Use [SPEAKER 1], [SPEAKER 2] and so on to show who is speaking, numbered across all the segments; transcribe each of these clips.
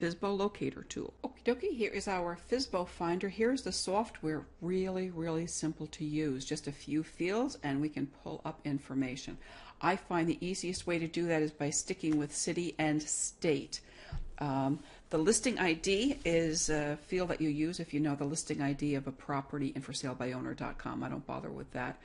[SPEAKER 1] FSBO locator tool. Okie dokie, here is our FSBO finder. Here's the software, really simple to use. Just a few fields and we can pull up information. I find the easiest way to do that is by sticking with city and state. The listing ID is a field that you use if you know the listing ID of a property in forsalebyowners.com. I don't bother with that.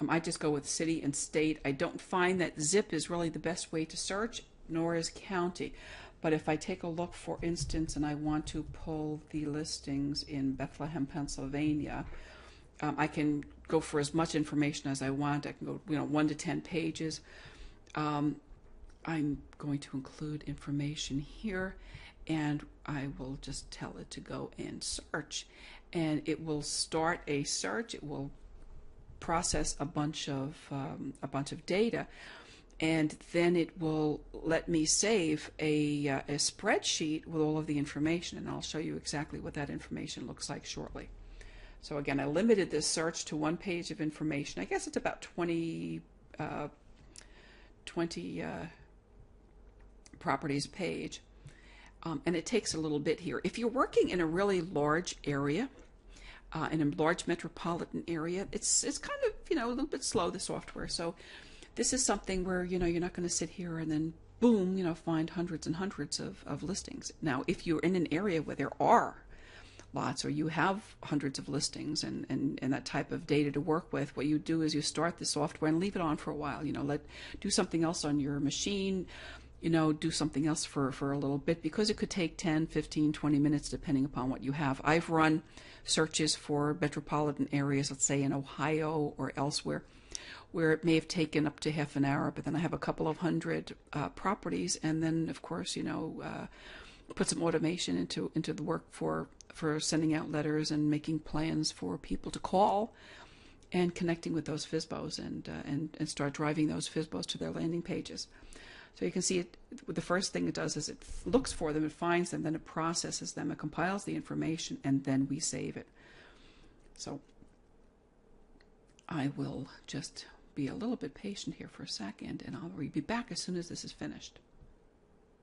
[SPEAKER 1] I just go with city and state. I don't find that zip is really the best way to search, nor is county. But if I take a look, for instance, and I want to pull the listings in Bethlehem, Pennsylvania, I can go for as much information as I want. I can go, 1 to 10 pages. I'm going to include information here, and I will just tell it to go and search, and it will start a search. It will process a bunch of data, and then it will let me save a spreadsheet with all of the information, and I'll show you exactly what that information looks like shortly. So again, I limited this search to 1 page of information. I guess it's about 20 properties a page, and it takes a little bit here. If you're working in a really large area, in a large metropolitan area, it's kind of a little bit slow, the software. So this is something where you're not going to sit here and then boom, find hundreds and hundreds of listings. Now, if you're in an area where there are lots, or you have hundreds of listings and that type of data to work with, what you do is you start the software and leave it on for a while. Do something else on your machine. Do something else for a little bit, because it could take 10, 15, 20 minutes depending upon what you have. I've run searches for metropolitan areas, let's say in Ohio or elsewhere, where it may have taken up to half an hour, but then I have a couple of hundred properties, and then of course put some automation into the work for sending out letters and making plans for people to call and connecting with those FSBOs and start driving those FSBOs to their landing pages. So you can see it. The first thing it does is it looks for them, it finds them, then it processes them, it compiles the information, and then we save it. So I will just be a little bit patient here for a second, and I'll be back as soon as this is finished.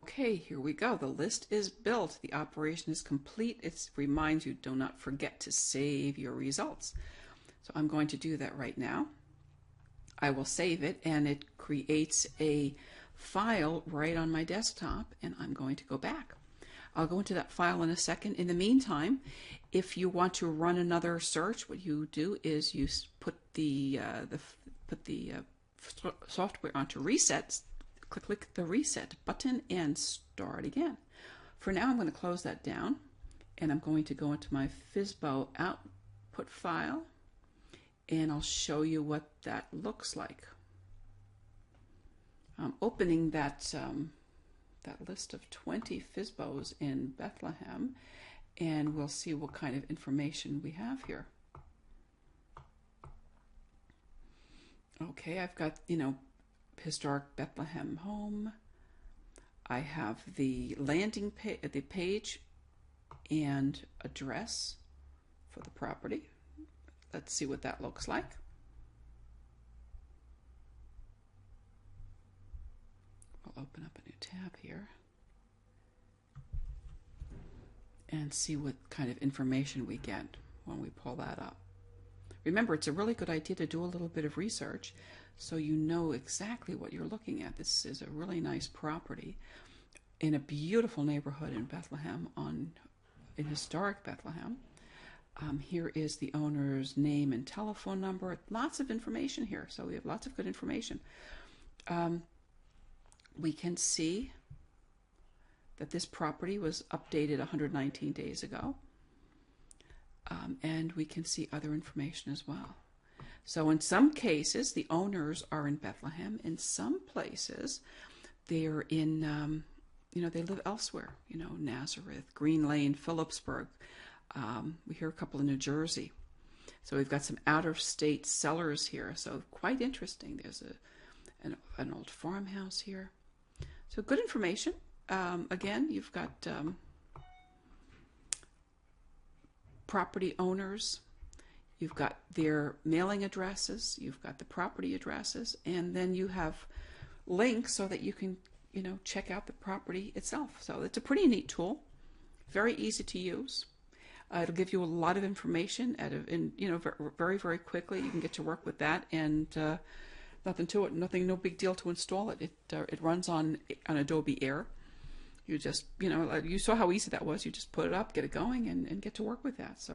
[SPEAKER 1] Okay, here we go. The list is built. The operation is complete. It reminds you, do not forget to save your results. So I'm going to do that right now. I will save it, and it creates a file right on my desktop, and I'm going to go back. I'll go into that file in a second. In the meantime, if you want to run another search, what you do is you put the software onto reset. Click the reset button and start again. For now, I'm going to close that down, and I'm going to go into my FSBO output file, and I'll show you what that looks like. I'm opening that list of 20 FSBOs in Bethlehem, and we'll see what kind of information we have here. Okay, I've got, historic Bethlehem home. I have the landing page and address for the property. Let's see what that looks like. We'll open up a new tab here and see what kind of information we get when we pull that up. Remember, it's a really good idea to do a little bit of research so you know exactly what you're looking at. This is a really nice property in a beautiful neighborhood in Bethlehem, in historic Bethlehem. Here is the owner's name and telephone number. Lots of information here, so we have lots of good information. We can see that this property was updated 119 days ago, and we can see other information as well. So in some cases, the owners are in Bethlehem. In some places, they're in, they live elsewhere, Nazareth, Green Lane, Phillipsburg. We hear a couple in New Jersey. So we've got some out-of-state sellers here. So quite interesting. There's an old farmhouse here. So good information. Again, you've got property owners. You've got their mailing addresses. You've got the property addresses. And then you have links so that you can check out the property itself. So it's a pretty neat tool, very easy to use. It'll give you a lot of information very, very quickly. You can get to work with that, and nothing to it, no big deal to install it. It runs on Adobe Air. You just, you saw how easy that was. You just put it up, get it going, and get to work with that. So